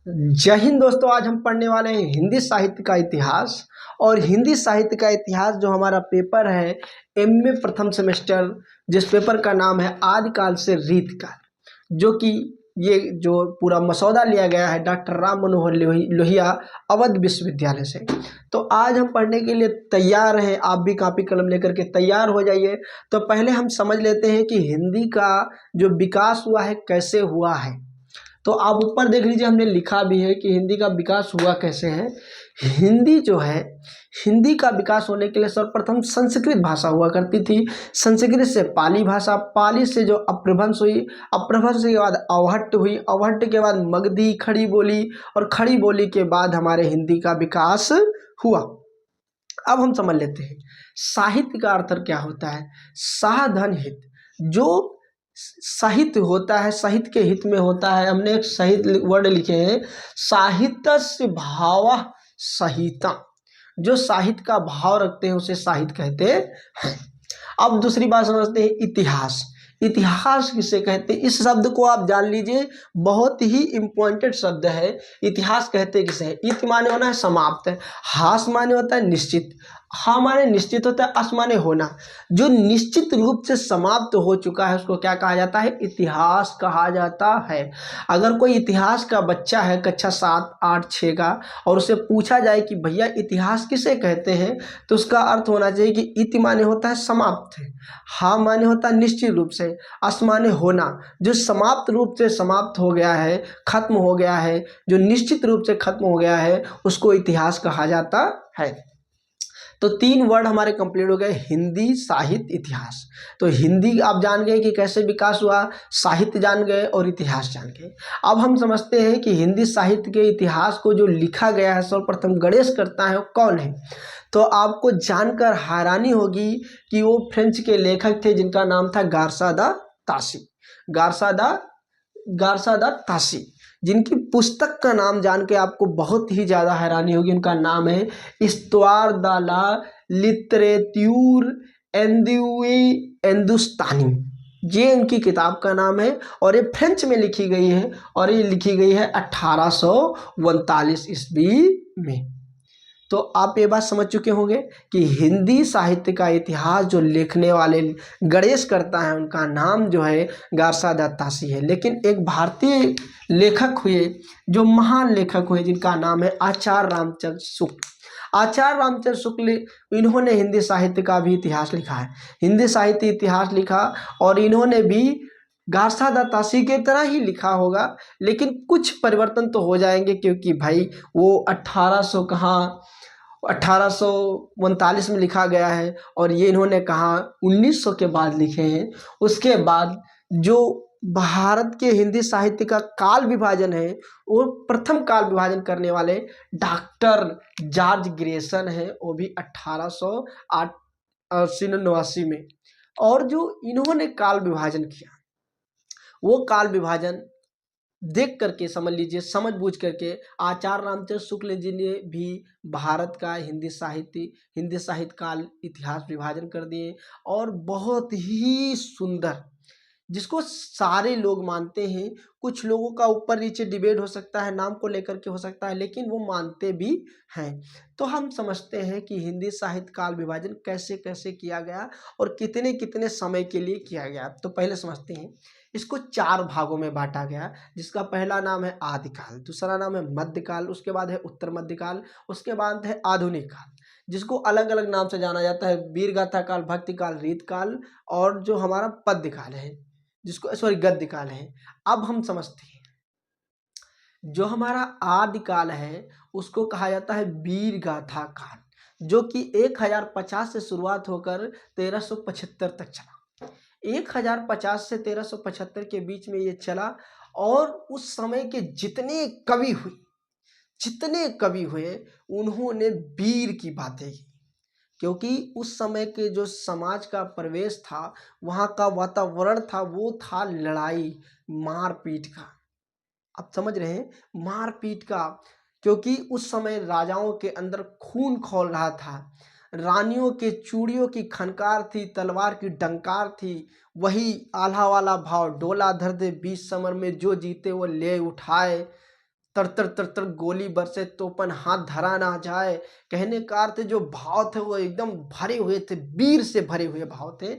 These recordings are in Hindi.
जय हिंद दोस्तों। आज हम पढ़ने वाले हैं हिंदी साहित्य का इतिहास। और हिंदी साहित्य का इतिहास जो हमारा पेपर है एमए प्रथम सेमेस्टर, जिस पेपर का नाम है आदिकाल से रीतकाल, जो कि ये जो पूरा मसौदा लिया गया है डॉक्टर राम मनोहर लोहिया अवध विश्वविद्यालय से। तो आज हम पढ़ने के लिए तैयार हैं। आप भी कॉपी कलम लेकर के तैयार हो जाइए। तो पहले हम समझ लेते हैं कि हिंदी का जो विकास हुआ है कैसे हुआ है। तो आप ऊपर देख लीजिए, हमने लिखा भी है कि हिंदी का विकास हुआ कैसे है। हिंदी जो है, हिंदी का विकास होने के लिए सर्वप्रथम संस्कृत भाषा हुआ करती थी। संस्कृत से पाली भाषा, पाली से जो अपभ्रंश हुई, अपभ्रंश के बाद अवहट्ट हुई, अवहट्ट के बाद मगधी, खड़ी बोली, और खड़ी बोली के बाद हमारे हिंदी का विकास हुआ। अब हम समझ लेते हैं साहित्य का अर्थ क्या होता है। साधन हित, जो साहित्य होता है, साहित्य के हित में होता है। हमने एक साहित्य वर्ड लिखे हैं, साहित्यस्य भाव सहिता। जो साहित्य का भाव रखते हैं उसे साहित्य कहते हैं। अब दूसरी बात समझते हैं इतिहास। इतिहास किसे कहते हैं, इस शब्द को आप जान लीजिए, बहुत ही इम्पोर्टेंट शब्द है। इतिहास कहते किसे हैं। इत माने होना है समाप्त, हास माने होता है निश्चित, हा माने निश्चित होता है, अस माने होना। जो निश्चित रूप से समाप्त हो चुका है उसको क्या कहा जाता है, इतिहास कहा जाता है। अगर कोई इतिहास का बच्चा है कक्षा 7, 8, 6 का, और उसे पूछा जाए कि भैया इतिहास किसे कहते हैं, तो उसका अर्थ होना चाहिए कि इति माने होता है समाप्त है, हा माने होता है निश्चित रूप से, अस माने होना। जो समाप्त रूप से समाप्त हो गया है, खत्म हो गया है, जो निश्चित रूप से खत्म हो गया है, उसको इतिहास कहा जाता है। तो 3 वर्ड हमारे कंप्लीट हो गए, हिंदी, साहित्य, इतिहास। तो हिंदी आप जान गए कि कैसे विकास हुआ, साहित्य जान गए और इतिहास जान गए। अब हम समझते हैं कि हिंदी साहित्य के इतिहास को जो लिखा गया है सर्वप्रथम गणेश करता है वो कौन है। तो आपको जानकर हैरानी होगी कि वो फ्रेंच के लेखक थे जिनका नाम था गार्सा दा तासी। गार्सा दा तासी, जिनकी पुस्तक का नाम जान के आपको बहुत ही ज़्यादा हैरानी होगी। उनका नाम है इस्तवार द ला लिटरेट्यूर एंदुस्तानी। ये इनकी किताब का नाम है और ये फ्रेंच में लिखी गई है, और ये लिखी गई है 1839 ईस्वी में। तो आप ये बात समझ चुके होंगे कि हिंदी साहित्य का इतिहास जो लिखने वाले गणेश करता है उनका नाम जो है गार्सा दा तासी है। लेकिन एक भारतीय लेखक हुए जो महान लेखक हुए जिनका नाम है आचार्य रामचंद्र शुक्ल। आचार्य रामचंद्र शुक्ल, इन्होंने हिंदी साहित्य का भी इतिहास लिखा है, हिंदी साहित्य इतिहास लिखा। और इन्होंने भी गार्सा दा तासी के तरह ही लिखा होगा, लेकिन कुछ परिवर्तन तो हो जाएंगे, क्योंकि भाई वो 1800 कहाँ 1839 में लिखा गया है, और ये इन्होंने कहा 1900 के बाद लिखे हैं। उसके बाद जो भारत के हिंदी साहित्य का काल विभाजन है, वो प्रथम काल विभाजन करने वाले डॉक्टर जॉर्ज ग्रेसन है, वो भी 1889 में। और जो इन्होंने काल विभाजन किया, वो काल विभाजन देख करके समझ लीजिए, समझ बूझ करके आचार्य रामचंद्र शुक्ल जी ने भी भारत का हिंदी साहित्य काल इतिहास विभाजन कर दिए। और बहुत ही सुंदर, जिसको सारे लोग मानते हैं। कुछ लोगों का ऊपर नीचे डिबेट हो सकता है, नाम को लेकर के हो सकता है, लेकिन वो मानते भी हैं। तो हम समझते हैं कि हिंदी साहित्य काल विभाजन कैसे कैसे किया गया और कितने कितने समय के लिए किया गया। तो पहले समझते हैं, इसको 4 भागों में बांटा गया, जिसका पहला नाम है आदिकाल, दूसरा नाम है मध्यकाल, उसके बाद है उत्तर मध्यकाल, उसके बाद है आधुनिक काल, जिसको अलग अलग नाम से जाना जाता है, वीर गाथा काल, भक्ति काल, रीत काल, और जो हमारा पद्य काल है, जिसको सॉरी गद्य काल है। अब हम समझते हैं जो हमारा आदिकाल है उसको कहा जाता है वीर गाथा काल, जो कि 1050 से शुरुआत होकर 1375 तक चला। 1050 से 1375 के बीच में ये चला। और उस समय के जितने कवि हुए उन्होंने वीर की बातें की, क्योंकि उस समय के जो समाज का परिवेश था, वहाँ का वातावरण था, वो था लड़ाई मारपीट का। आप समझ रहे हैं, मारपीट का, क्योंकि उस समय राजाओं के अंदर खून खौल रहा था। रानियों के चूड़ियों की खनकार थी, तलवार की डंकार थी। वही आल्हा वाला भाव, डोला धर दे बीच समर में, जो जीते वो ले उठाए। तर तर तर गोली बरसे तोपन हाथ धरा ना जाए। कहने का अर्थ जो भाव थे वो एकदम भरे हुए थे, वीर से भरे हुए भाव थे।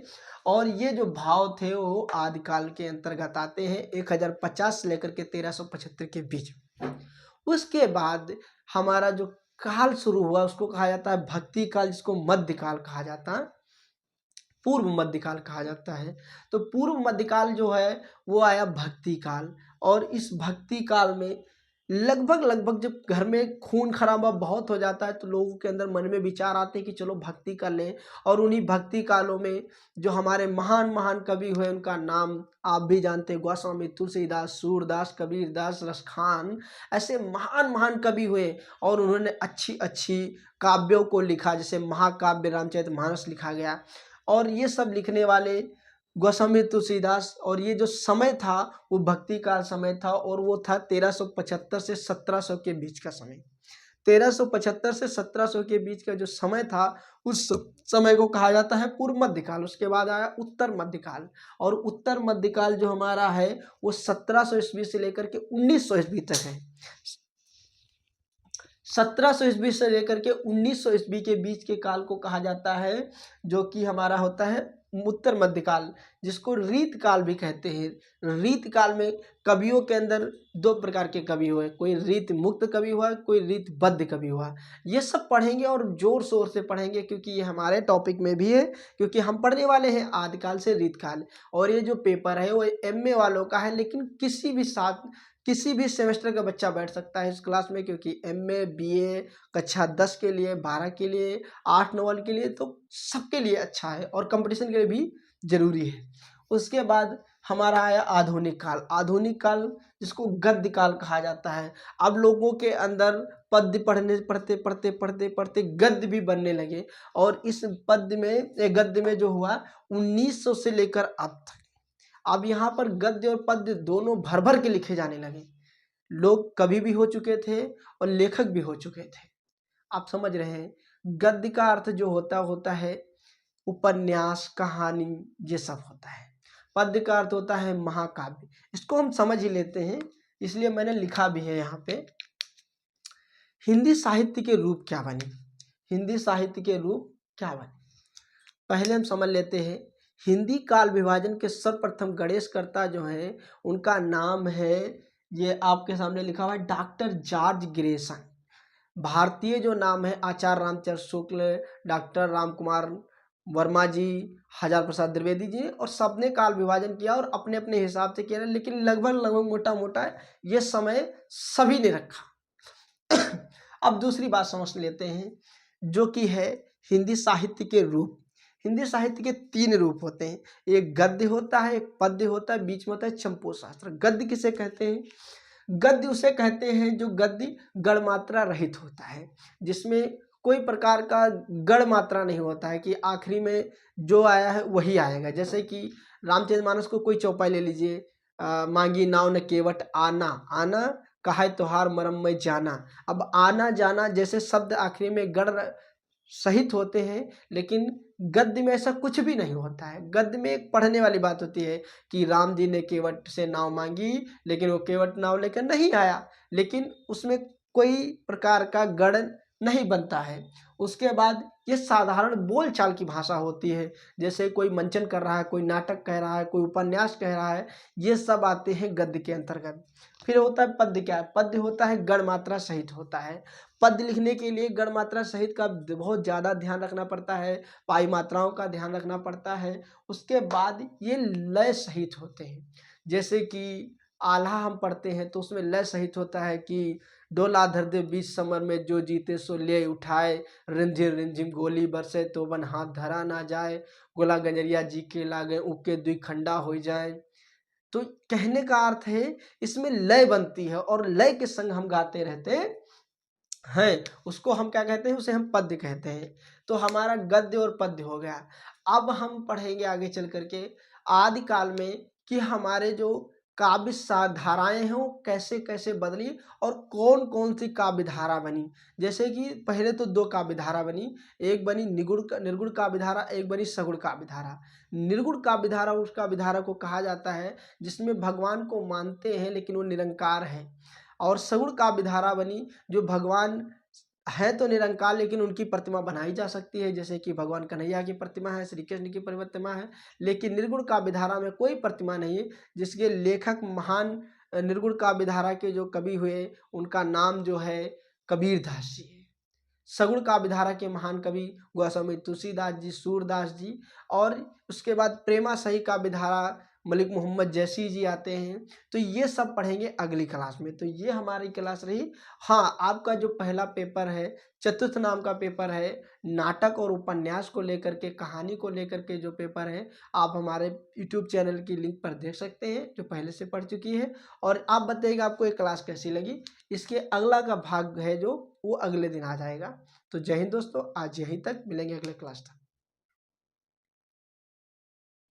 और ये जो भाव थे वो आदिकाल के अंतर्गत आते हैं 1050 से लेकर के 1375 के बीच। उसके बाद हमारा जो काल शुरू हुआ उसको कहा जाता है भक्ति काल, जिसको मध्यकाल कहा जाता है, पूर्व मध्यकाल कहा जाता है। तो पूर्व मध्यकाल जो है वो आया भक्ति काल। और इस भक्ति काल में लगभग जब घर में खून खराबा बहुत हो जाता है तो लोगों के अंदर मन में विचार आते हैं कि चलो भक्ति कर लें। और उन्हीं भक्ति कालों में जो हमारे महान महान कवि हुए उनका नाम आप भी जानते हैं, गोस्वामी तुलसीदास, सूरदास, कबीरदास, रसखान, ऐसे महान महान कवि हुए। और उन्होंने अच्छी अच्छी काव्यों को लिखा, जैसे महाकाव्य रामचरितमानस लिखा गया। और ये सब लिखने वाले गोस्वामी तुलसीदास, और ये जो समय था वो भक्ति काल समय था, और वो था 1375 से 1700 के बीच का समय। 1375 से 1700 के बीच का जो समय था उस समय को कहा जाता है पूर्व मध्यकाल। उसके बाद आया उत्तर मध्यकाल, और उत्तर मध्यकाल जो हमारा है वो 1700 ईस्वी से लेकर के 1900 ईस्वी तक है। 1700 ईस्वी से लेकर के 1900 ईस्वी के बीच के काल को कहा जाता है, जो कि हमारा होता है उत्तर मध्यकाल, जिसको रीत काल भी कहते हैं। रीत काल में कवियों के अंदर दो प्रकार के कवि हुए, कोई रीत मुक्त कवि हुआ, कोई रीत बद्ध कवि हुआ। ये सब पढ़ेंगे और जोर शोर से पढ़ेंगे, क्योंकि ये हमारे टॉपिक में भी है, क्योंकि हम पढ़ने वाले हैं आदिकाल से रीत काल। और ये जो पेपर है वो एमए वालों का है, लेकिन किसी भी सेमेस्टर का बच्चा बैठ सकता है इस क्लास में, क्योंकि एमए, बीए कक्षा 10 के लिए, 12 के लिए, 8 नवल के लिए, तो सबके लिए अच्छा है और कंपटीशन के लिए भी जरूरी है। उसके बाद हमारा आया आधुनिक काल। आधुनिक काल जिसको गद्य काल कहा जाता है। अब लोगों के अंदर पद्य पढ़ते गद्य भी बनने लगे। और इस गद्य में जो हुआ 1900 से लेकर अब तक, अब यहाँ पर गद्य और पद्य दोनों भर भर के लिखे जाने लगे। लोग कवि भी हो चुके थे और लेखक भी हो चुके थे। आप समझ रहे हैं, गद्य का अर्थ जो होता है उपन्यास, कहानी, ये सब होता है। पद्य का अर्थ होता है महाकाव्य। इसको हम समझ ही लेते हैं, इसलिए मैंने लिखा भी है यहाँ पे। हिंदी साहित्य के रूप क्या बने? हिंदी साहित्य के रूप क्या बने, पहले हम समझ लेते हैं। हिंदी काल विभाजन के सर्वप्रथम गणेशकर्ता जो हैं उनका नाम है, ये आपके सामने लिखा हुआ है, डॉक्टर जॉर्ज ग्रेसन। भारतीय जो नाम है आचार्य रामचंद्र शुक्ल, डॉक्टर राम कुमार वर्मा जी, हजार प्रसाद द्विवेदी जी, और सबने काल विभाजन किया और अपने अपने हिसाब से किया, लेकिन लगभग मोटा मोटा ये समय सभी ने रखा। अब दूसरी बात समझ लेते हैं, जो कि है हिंदी साहित्य के रूप। हिंदी साहित्य के 3 रूप होते हैं, एक गद्य होता है, एक पद्य होता है, बीच में होता है चंपू शास्त्र। गद्य किसे कहते हैं? गद्य उसे कहते हैं जो गद्य गणमात्रा रहित होता है, जिसमें कोई प्रकार का गण मात्रा नहीं होता है कि आखिरी में जो आया है वही आएगा। जैसे कि रामचरितमानस को कोई चौपाई ले लीजिए, मांगी नाव न केवट आना, आना कहा त्योहार मरम में जाना। अब आना जाना जैसे शब्द आखिरी में गण सहित होते हैं, लेकिन गद्य में ऐसा कुछ भी नहीं होता है। गद्य में एक पढ़ने वाली बात होती है कि राम जी ने केवट से नाव मांगी, लेकिन वो केवट नाव लेकर नहीं आया, लेकिन उसमें कोई प्रकार का गण नहीं बनता है। उसके बाद ये साधारण बोलचाल की भाषा होती है, जैसे कोई मंचन कर रहा है, कोई नाटक कह रहा है, कोई उपन्यास कह रहा है, ये सब आते हैं गद्य के अंतर्गत। फिर होता है पद्य। क्या है? पद्य होता है गणमात्रा सहित होता है। पद्य लिखने के लिए गणमात्रा सहित का बहुत ज़्यादा ध्यान रखना पड़ता है, पाई मात्राओं का ध्यान रखना पड़ता है। उसके बाद ये लय सहित होते हैं, जैसे कि आल्हा हम पढ़ते हैं तो उसमें लय सहित होता है कि डोला धर दे बीच समर में जो जीते सो ले उठाए, रिमझिम रिमझिम गोली बरसे तो बन हाथ धरा ना जाए, गोला गंजरिया जी के लागे उके दुई खंडा हो जाए। तो कहने का अर्थ है इसमें लय बनती है और लय के संग हम गाते रहते हैं, उसको हम क्या कहते हैं? उसे हम पद्य कहते हैं। तो हमारा गद्य और पद्य हो गया। अब हम पढ़ेंगे आगे चल करके आदिकाल में कि हमारे जो काव्य धाराएं हैं वो कैसे कैसे बदली और कौन कौन सी काव्य धारा बनी। जैसे कि पहले तो 2 काव्य धारा बनी, एक बनी निर्गुण काव्य धारा, एक बनी सगुण काव्य धारा। निर्गुण काव्य धारा उस काव्य धारा को कहा जाता है जिसमें भगवान को मानते हैं लेकिन वो निरंकार है। और सगुण काव्य धारा बनी, जो भगवान है तो निरंकार लेकिन उनकी प्रतिमा बनाई जा सकती है, जैसे कि भगवान कन्हैया की प्रतिमा है, श्री कृष्ण की प्रतिमा है, लेकिन निर्गुण काव्य धारा में कोई प्रतिमा नहीं है, जिसके लेखक महान निर्गुण काव्य धारा के जो कवि हुए उनका नाम जो है कबीर दास जी है। सगुण काव्य धारा के महान कवि गोस्वामी तुलसीदास जी, सूरदास जी, और उसके बाद प्रेमा सही काव्य धारा मलिक मोहम्मद जैसी जी आते हैं। तो ये सब पढ़ेंगे अगली क्लास में। तो ये हमारी क्लास रही। हाँ, आपका जो पहला पेपर है, चतुर्थ नाम का पेपर है, नाटक और उपन्यास को लेकर के, कहानी को लेकर के जो पेपर है, आप हमारे यूट्यूब चैनल की लिंक पर देख सकते हैं, जो पहले से पढ़ चुकी है। और आप बताइएगा आपको ये क्लास कैसी लगी। इसके अगला का भाग है जो वो अगले दिन आ जाएगा। तो जय हिंद दोस्तों, आज यहीं तक, मिलेंगे अगले क्लास तक।